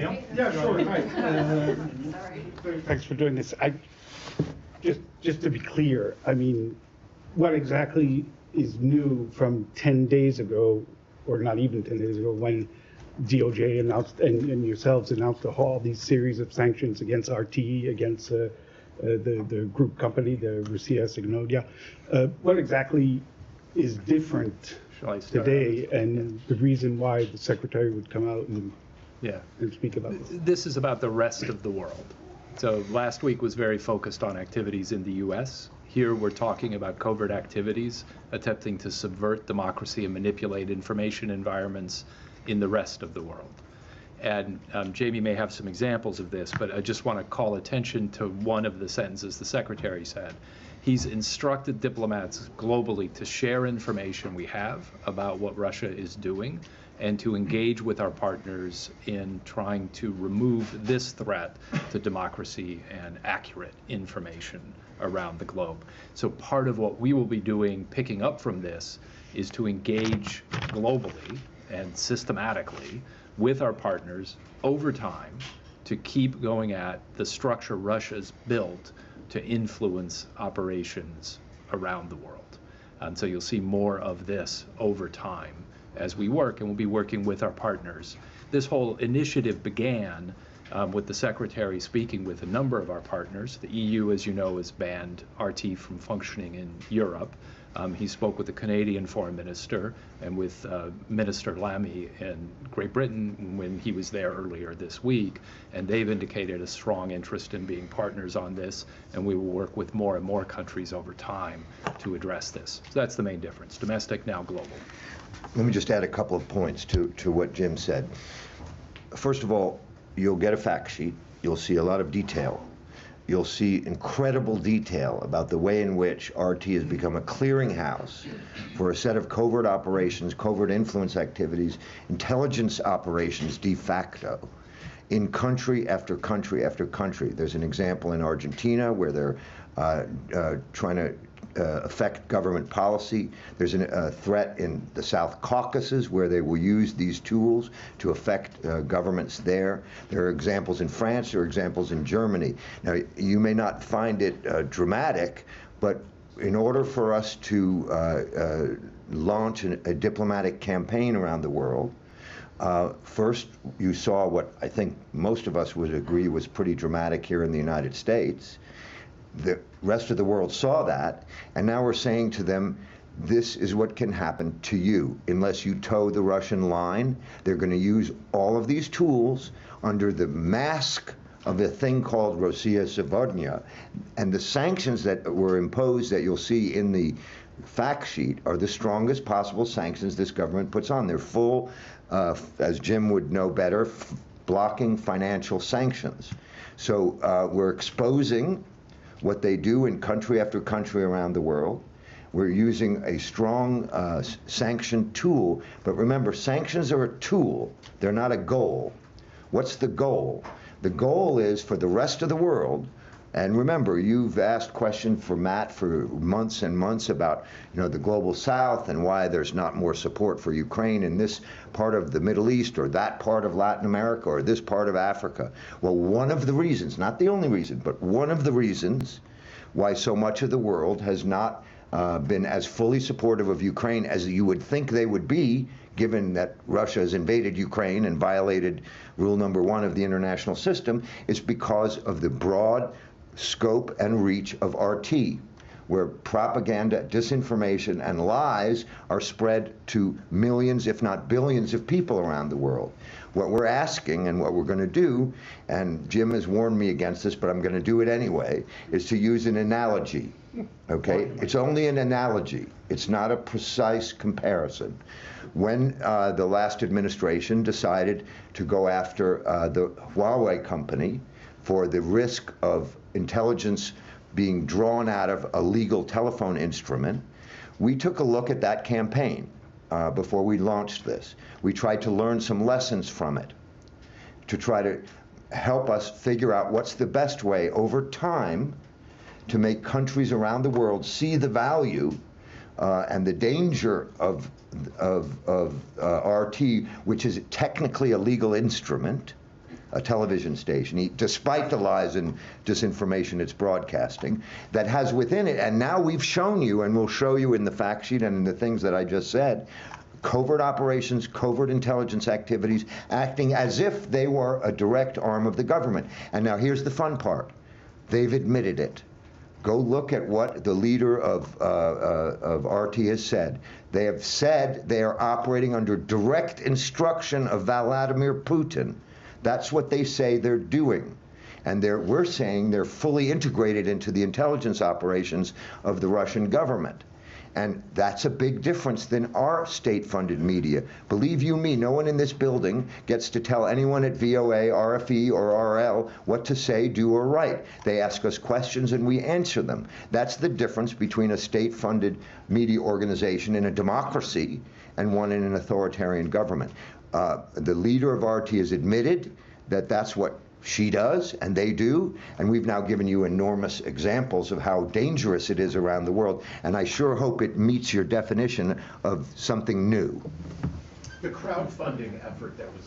Yeah, sure. Hi. Thanks for doing this. Just to be clear, I mean, what exactly is new from 10 days ago, or not even 10 days ago, when DOJ announced and yourselves announced all these series of sanctions against RT, against the group company, the Russia Signodia. What exactly is different today, and the reason why the secretary would come out and speak about this? This is about the rest of the world. So last week was very focused on activities in the US. Here we're talking about covert activities, attempting to subvert democracy and manipulate information environments in the rest of the world. And Jamie may have some examples of this, but I just want to call attention to one of the sentences the secretary said. He's instructed diplomats globally to share information we have about what Russia is doing and to engage with our partners in trying to remove this threat to democracy and accurate information around the globe. So part of what we will be doing, picking up from this, is to engage globally and systematically with our partners over time to keep going at the structure Russia's built to influence operations around the world. And so you'll see more of this over time as we work, and we'll be working with our partners. This whole initiative began with the Secretary speaking with a number of our partners. The EU, as you know, has banned RT from functioning in Europe. He spoke with the Canadian Foreign Minister and with Minister Lamy in Great Britain when he was there earlier this week, and they've indicated a strong interest in being partners on this, and we will work with more and more countries over time to address this. So that's the main difference, domestic, now global. Let me just add a couple of points to what Jim said. First of all, you'll get a fact sheet. You'll see a lot of detail. You'll see incredible detail about the way in which RT has become a clearinghouse for a set of covert operations, covert influence activities, intelligence operations de facto in country after country after country. There's an example in Argentina where they're trying to affect government policy. There's a threat in the South Caucasus where they will use these tools to affect governments there. There are examples in France, there are examples in Germany. Now, you may not find it dramatic, but in order for us to launch a diplomatic campaign around the world, first, you saw what I think most of us would agree was pretty dramatic here in the United States. The rest of the world saw that, and now we're saying to them, this is what can happen to you. Unless you toe the Russian line, they're going to use all of these tools under the mask of a thing called Russia Сегодня, and the sanctions that were imposed that you'll see in the fact sheet are the strongest possible sanctions this government puts on. They're full, as Jim would know better, blocking financial sanctions. So we're exposing what they do in country after country around the world. We're using a strong sanction tool, but remember, sanctions are a tool, they're not a goal. What's the goal? The goal is for the rest of the world, and remember, you've asked questions for Matt for months and months about, the global South and why there's not more support for Ukraine in this part of the Middle East or that part of Latin America or this part of Africa. Well, one of the reasons, not the only reason, but one of the reasons why so much of the world has not been as fully supportive of Ukraine as you would think they would be, given that Russia has invaded Ukraine and violated rule number 1 of the international system, is because of the broad scope and reach of RT, where propaganda, disinformation, and lies are spread to millions, if not billions, of people around the world. What we're asking and what we're going to do, and Jim has warned me against this, but I'm going to do it anyway, is to use an analogy. Okay? It's only an analogy. It's not a precise comparison. When the last administration decided to go after the Huawei company for the risk of intelligence being drawn out of a legal telephone instrument, we took a look at that campaign before we launched this. We tried to learn some lessons from it to try to help us figure out what's the best way over time to make countries around the world see the value and the danger of RT, which is technically a legal instrument, a television station, despite the lies and disinformation it's broadcasting, that has within it, and now we've shown you, and we'll show you in the fact sheet and in the things that I just said, covert operations, covert intelligence activities, acting as if they were a direct arm of the government. And now here's the fun part. They've admitted it. Go look at what the leader of RT has said. They have said they are operating under direct instruction of Vladimir Putin. That's what they say they're doing. And we're saying they're fully integrated into the intelligence operations of the Russian government. And that's a big difference than our state-funded media. Believe you me, no one in this building gets to tell anyone at VOA, RFE, or RL what to say, do, or write. They ask us questions and we answer them. That's the difference between a state-funded media organization in a democracy and one in an authoritarian government. The leader of RT has admitted that that's what she does, and they do, and we've now given you enormous examples of how dangerous it is around the world, and I sure hope it meets your definition of something new. The crowdfunding effort that was